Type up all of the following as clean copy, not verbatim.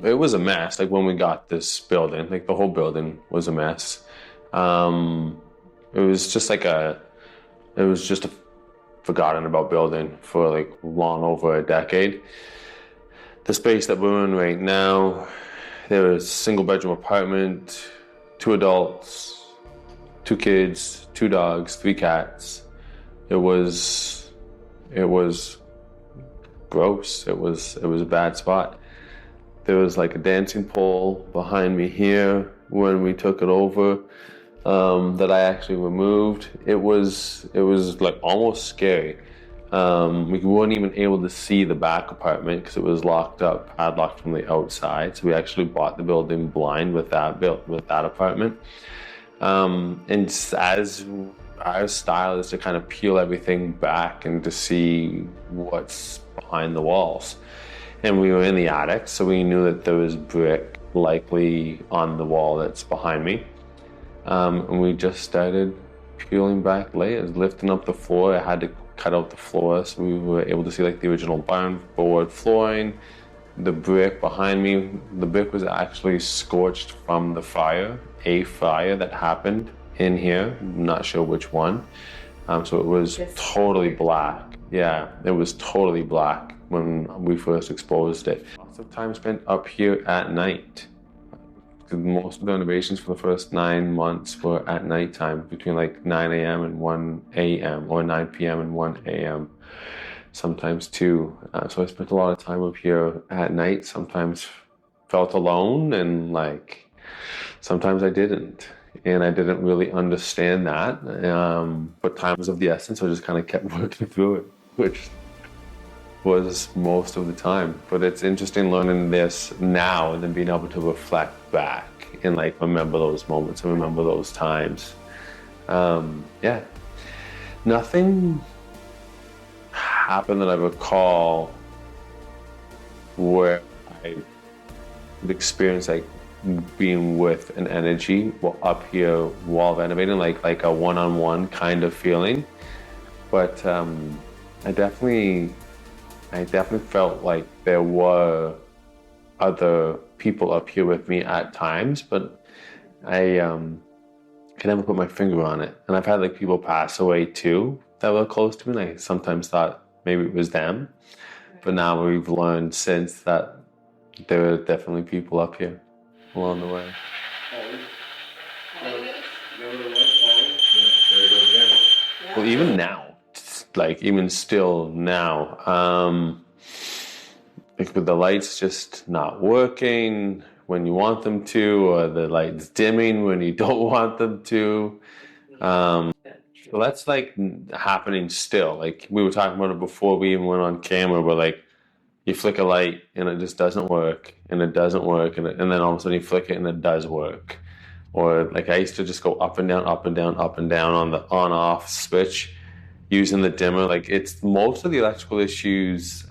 It was a mess. Like when we got this building, like the whole building was a mess. It was just it was just a forgotten about building for like long over a decade. The space that we're in right now, there was a single bedroom apartment, 2 adults, 2 kids, 2 dogs, 3 cats. It was gross. It was a bad spot. There was like a dancing pole behind me here when we took it over, that I actually removed. It was like almost scary. We weren't even able to see the back apartment because it was locked up, padlocked from the outside. So we actually bought the building blind with that apartment. And as our style is to kind of peel everything back and to see what's behind the walls. And we were in the attic, so we knew that there was brick likely on the wall that's behind me. And we just started peeling back layers, lifting up the floor. I had to cut out the floor so we were able to see like the original barn board flooring, the brick behind me. The brick was actually scorched from the fire, a fire that happened in here. I'm not sure which one. So it was totally black. Yeah, it was totally black when we first exposed it. Lots of time spent up here at night. Most of the renovations for the first 9 months were at nighttime, between like 9 a.m. and 1 a.m. or 9 p.m. and 1 a.m. Sometimes 2. So I spent a lot of time up here at night. Sometimes felt alone, and like sometimes I didn't. And I didn't really understand that. But time was of the essence, so I just kind of kept working through it, which was most of the time. But it's interesting learning this now and then being able to reflect back and like remember those moments and remember those times. Yeah, nothing happened that I recall where I experienced like being with an energy up here while renovating, like a one-on-one kind of feeling. But I definitely felt like there were other people up here with me at times, but I can never put my finger on it. And I've had like people pass away too that were close to me, and I sometimes thought maybe it was them. But now we've learned since that there are definitely people up here along the way. Well, even now, like even still now, like with the lights just not working when you want them to, or the lights dimming when you don't want them to. So that's like happening still. Like we were talking about it before we even went on camera, where like you flick a light and it just doesn't work, and it doesn't work, and then all of a sudden you flick it and it does work. Or like I used to just go up and down, up and down, up and down on the on-off switch using the dimmer. Like it's most of the electrical issues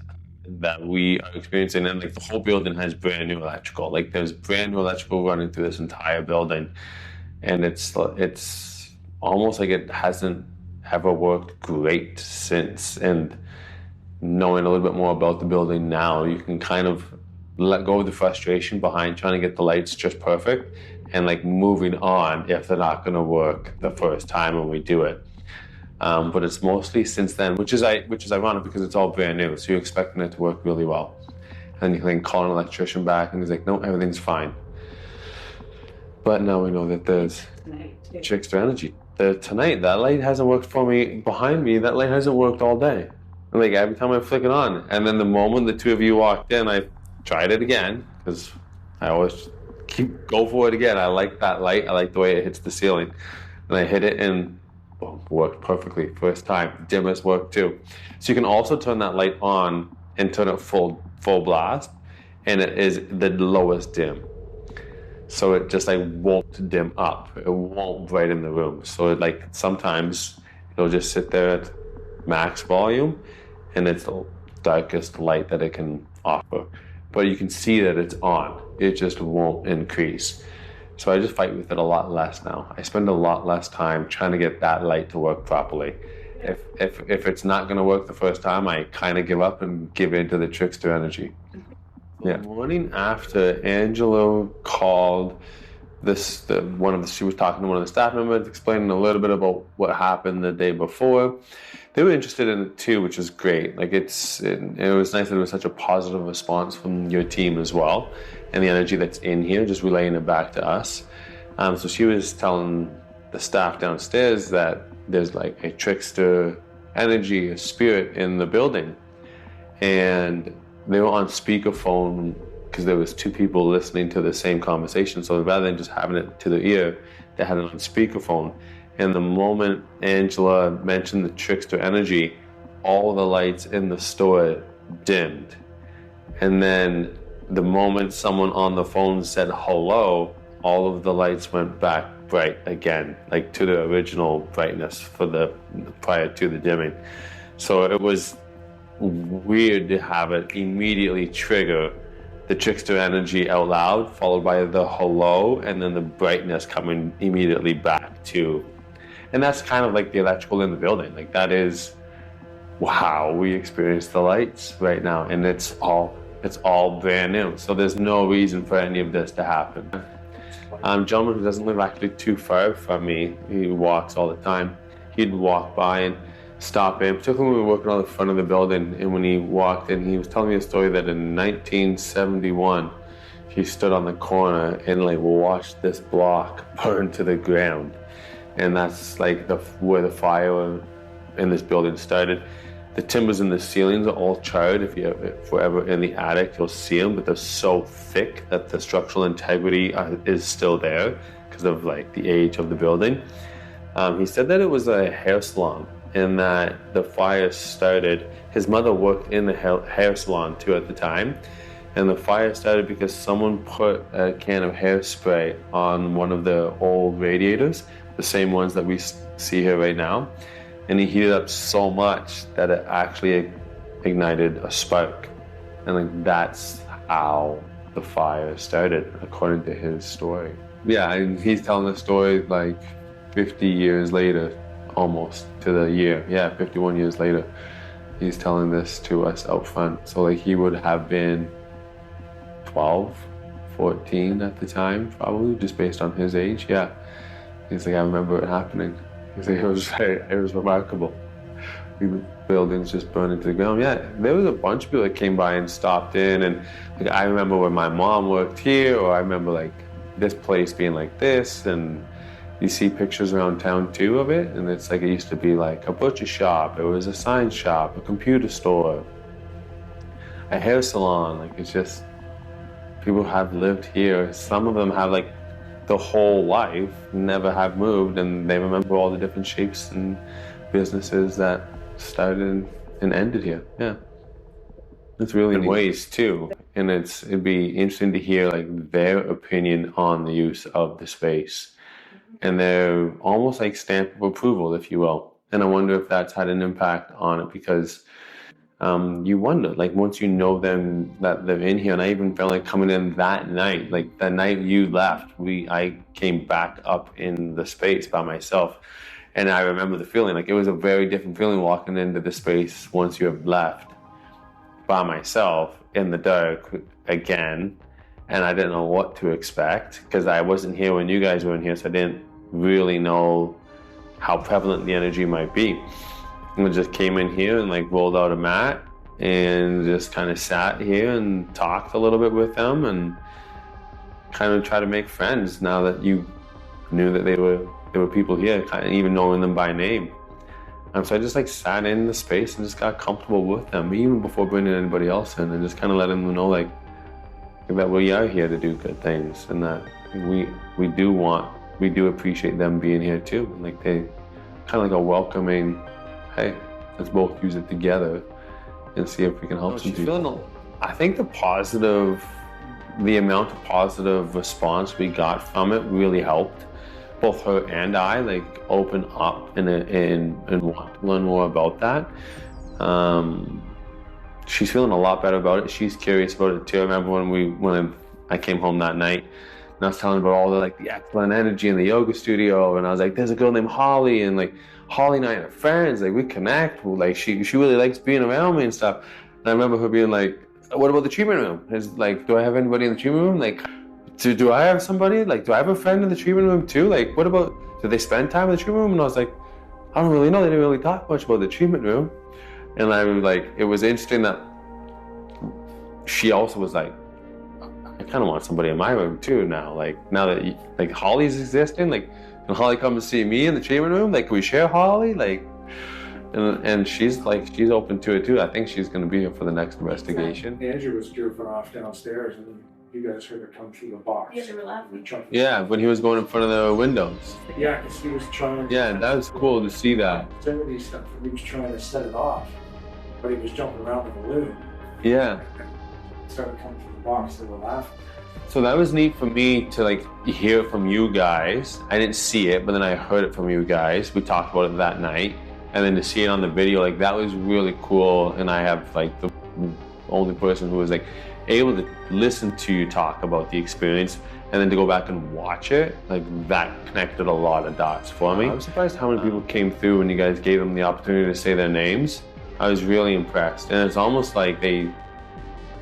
that we are experiencing, and like the whole building has brand new electrical. Like there's brand new electrical running through this entire building, and it's almost like it hasn't ever worked great since. And knowing a little bit more about the building now, you can kind of let go of the frustration behind trying to get the lights just perfect and like moving on if they're not going to work the first time when we do it. But it's mostly since then, which is ironic because it's all brand new, so you're expecting it to work really well. And you can call an electrician back and he's like, no, everything's fine. But now we know that there's trickster energy. Tonight, that light hasn't worked for me behind me. That light hasn't worked all day. Like every time I flick it on. And then the moment the two of you walked in, I tried it again because I always go for it again. I like that light. I like the way it hits the ceiling. And I hit it and boom, worked perfectly. First time. Dimmers worked too. So you can also turn that light on and turn it full blast. And it is the lowest dim. So it just like won't dim up. It won't brighten the room. So it, like sometimes it'll just sit there at max volume and it's the darkest light that it can offer. But you can see that it's on. It just won't increase. So I just fight with it a lot less now. I spend a lot less time trying to get that light to work properly. If it's not going to work the first time, I kind of give up and give in to the trickster energy. Yeah. The morning after, Angela called she was talking to one of the staff members, explaining a little bit about what happened the day before. They were interested in it too, which was great. Like it was nice that it was such a positive response from your team as well, and the energy that's in here, just relaying it back to us. So she was telling the staff downstairs that there's like a trickster energy, a spirit in the building, and they were on speakerphone because there was two people listening to the same conversation. So rather than just having it to their ear, they had it on speakerphone. And the moment Angela mentioned the trickster energy, all the lights in the store dimmed. And then the moment someone on the phone said hello, all of the lights went back bright again, like to the original brightness prior to the dimming. So it was weird to have it immediately trigger the trickster energy out loud, followed by the hello, and then the brightness coming immediately back to. And that's kind of like the electrical in the building. Like that is how we experience the lights right now, and it's all brand new. So there's no reason for any of this to happen. Gentleman who doesn't live actually too far from me, he walks all the time. He'd walk by and stop in, particularly when we were working on the front of the building, and when he walked in, he was telling me a story that in 1971, he stood on the corner and like watched this block burn to the ground. And that's like where the fire in this building started. The timbers in the ceilings are all charred. If you're ever in the attic, you'll see them, but they're so thick that the structural integrity is still there because of like the age of the building. He said that it was a hair salon, and that the fire started. His mother worked in the hair salon too at the time, and the fire started because someone put a can of hairspray on one of the old radiators, the same ones that we see here right now, and he heated up so much that it actually ignited a spark, and like that's how the fire started, according to his story. Yeah, and he's telling the story like 50 years later, almost to the year. Yeah, 51 years later, he's telling this to us out front. So like he would have been 12, 14 at the time, probably, just based on his age. Yeah, he's like, I remember it happening. He's like, it was remarkable. The buildings just burning to the ground. Yeah, there was a bunch of people that came by and stopped in, and like I remember when my mom worked here, or I remember like this place being like this, and you see pictures around town too of it, and it's like it used to be like a butcher shop, it was a sign shop, a computer store, a hair salon. Like it's just, people have lived here. Some of them have like the whole life, never have moved, and they remember all the different shapes and businesses that started and ended here. Yeah, it's really in ways too, and it'd be interesting to hear like their opinion on the use of the space. And they're almost like stamp of approval, if you will. And I wonder if that's had an impact on it, because you wonder, like once you know them, that they're in here. And I even felt like coming in that night, like the night you left, I came back up in the space by myself. And I remember the feeling, like it was a very different feeling walking into the space once you have left by myself in the dark again. And I didn't know what to expect because I wasn't here when you guys were in here, so I didn't really know how prevalent the energy might be. And I just came in here and like rolled out a mat and just kind of sat here and talked a little bit with them and kind of try to make friends now that you knew that they were people here, kind of even knowing them by name. And so I just like sat in the space and just got comfortable with them, even before bringing anybody else in, and just kind of letting them know like that we are here to do good things, and that we do appreciate them being here too. And like they kind of like a welcoming, hey, let's both use it together and see if we can help some people. I think the amount of positive response we got from it really helped both her and I like open up and want to learn more about that. She's feeling a lot better about it. She's curious about it too. I remember when I came home that night and I was telling her about all the excellent energy in the yoga studio, and I was like, there's a girl named Holly, and like Holly and I are friends, like we connect, like she really likes being around me and stuff. And I remember her being like, what about the treatment room? Is like, do I have anybody in the treatment room? Like, do I have somebody? Like, do I have a friend in the treatment room too? Like, what about, do they spend time in the treatment room? And I was like, I don't really know. They didn't really talk much about the treatment room. And I was like, it was interesting that she also was like, I kind of want somebody in my room too now. Like, now that like Holly's existing, like, can Holly come and see me in the treatment room? Like, can we share Holly? Like, and she's like, she's open to it too. I think she's going to be here for the next investigation. Andrew was driven off downstairs, and then you guys heard her come through the box. Yeah, they were laughing. Yeah, when he was going in front of the windows. Yeah, because he was trying. Yeah, that was cool to see that. Stuff. He was trying to set it off, but he was jumping around the balloon. Yeah. Started coming through the box. They were laughing. So that was neat for me to like hear it from you guys. I didn't see it, but then I heard it from you guys. We talked about it that night. And then to see it on the video, like that was really cool. And I have like the only person who was like able to listen to you talk about the experience and then to go back and watch it, like that connected a lot of dots for me. I'm surprised how many people came through when you guys gave them the opportunity to say their names. I was really impressed. And it's almost like they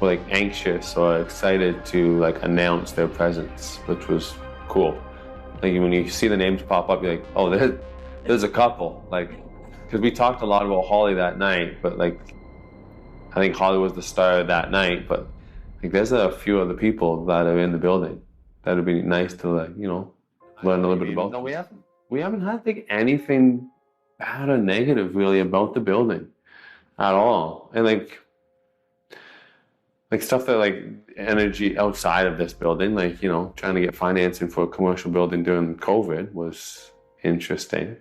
were like anxious or excited to like announce their presence, which was cool. Like when you see the names pop up, you're like, oh, there's a couple. Like, because we talked a lot about Holly that night, but like, I think Holly was the star that night, but like there's a few other people that are in the building that would be nice to like, you know, learn a little bit about. No, we haven't had like anything bad or negative really about the building at all. And like stuff that like energy outside of this building, like, you know, trying to get financing for a commercial building during COVID was interesting.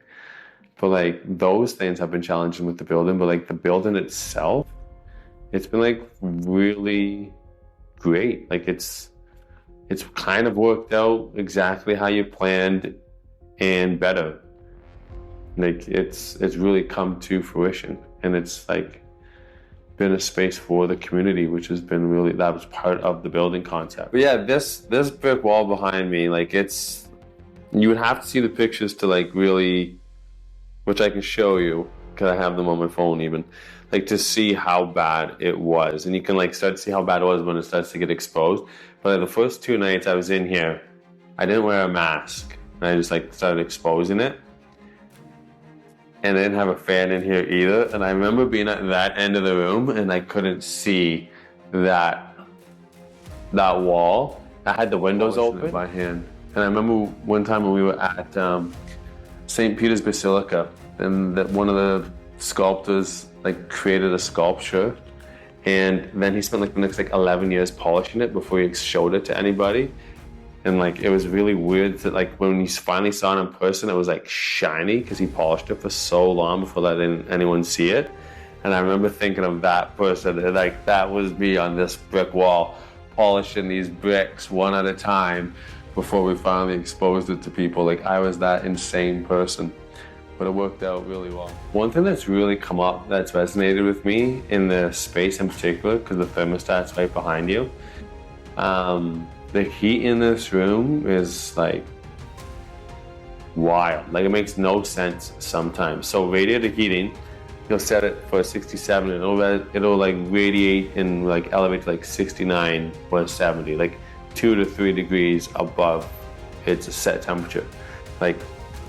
But like those things have been challenging with the building, but like the building itself, it's been like really great. Like it's kind of worked out exactly how you planned and better. Like it's really come to fruition, and it's like been a space for the community, which has been really, that was part of the building concept. But yeah, this brick wall behind me, like it's, you would have to see the pictures to like really, which I can show you because I have them on my phone even, like to see how bad it was. And you can like start to see how bad it was when it starts to get exposed. But the first 2 nights I was in here, I didn't wear a mask. And I just like started exposing it. And I didn't have a fan in here either. And I remember being at that end of the room and I couldn't see that wall. I had the windows open by hand. And I remember one time when we were at St. Peter's Basilica, and that one of the sculptors like created a sculpture, and then he spent like the next like 11 years polishing it before he showed it to anybody. And like it was really weird that like when you finally saw it in person, it was like shiny because he polished it for so long before letting anyone see it. And I remember thinking of that person, and like that was me on this brick wall, polishing these bricks one at a time before we finally exposed it to people. Like I was that insane person, but it worked out really well. One thing that's really come up that's resonated with me in the space in particular, because the thermostat's right behind you, the heat in this room is like wild. Like it makes no sense sometimes. So radiator heating, you'll set it for 67 and it'll like radiate and like elevate to like 69 or 70, like 2 to 3 degrees above its set temperature. Like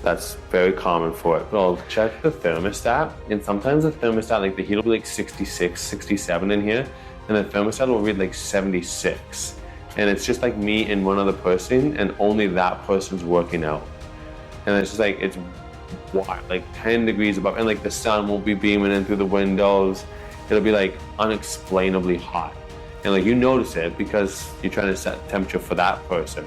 that's very common for it. But I'll check the thermostat, and sometimes the thermostat, like the heat will be like 66, 67 in here, and the thermostat will read like 76. And it's just like me and one other person, and only that person's working out. And it's just like, it's wild, like 10 degrees above, and like the sun won't be beaming in through the windows. It'll be like unexplainably hot. And like you notice it because you're trying to set temperature for that person.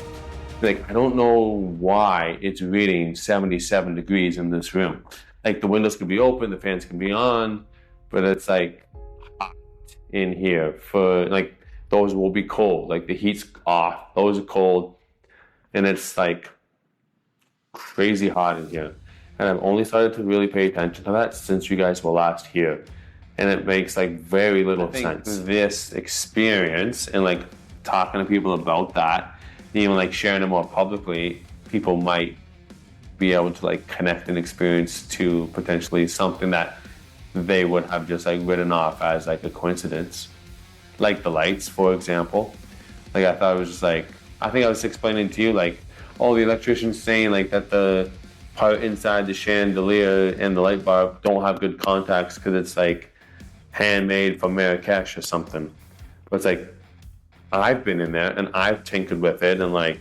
Like, I don't know why it's reading 77 degrees in this room. Like the windows can be open, the fans can be on, but it's like hot in here. For like, those will be cold. Like the heat's off, those are cold. And it's like crazy hot in here. And I've only started to really pay attention to that since you guys were last here. And it makes like very little sense. This experience and like talking to people about that, even like sharing it more publicly, people might be able to like connect an experience to potentially something that they would have just like written off as like a coincidence. like the lights, for example. Like I thought it was just like, I think I was explaining to you, like, oh, the electrician's saying like that the part inside the chandelier and the light bulb don't have good contacts because it's like handmade from Marrakesh or something. But it's like, I've been in there and I've tinkered with it, and like,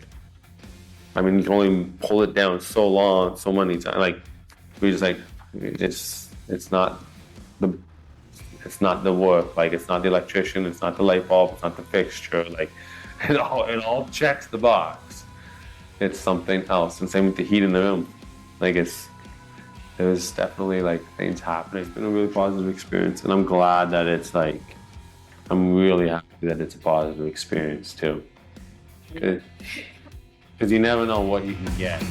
I mean, you can only pull it down so many times. Like, we just like, it's not the, it's not the work. Like, it's not the electrician, it's not the light bulb, it's not the fixture. Like, it all checks the box. It's something else. And same with the heat in the room. Like, there's definitely like things happening. It's been a really positive experience, and I'm glad that it's like, I'm really happy that it's a positive experience too. Because you never know what you can get.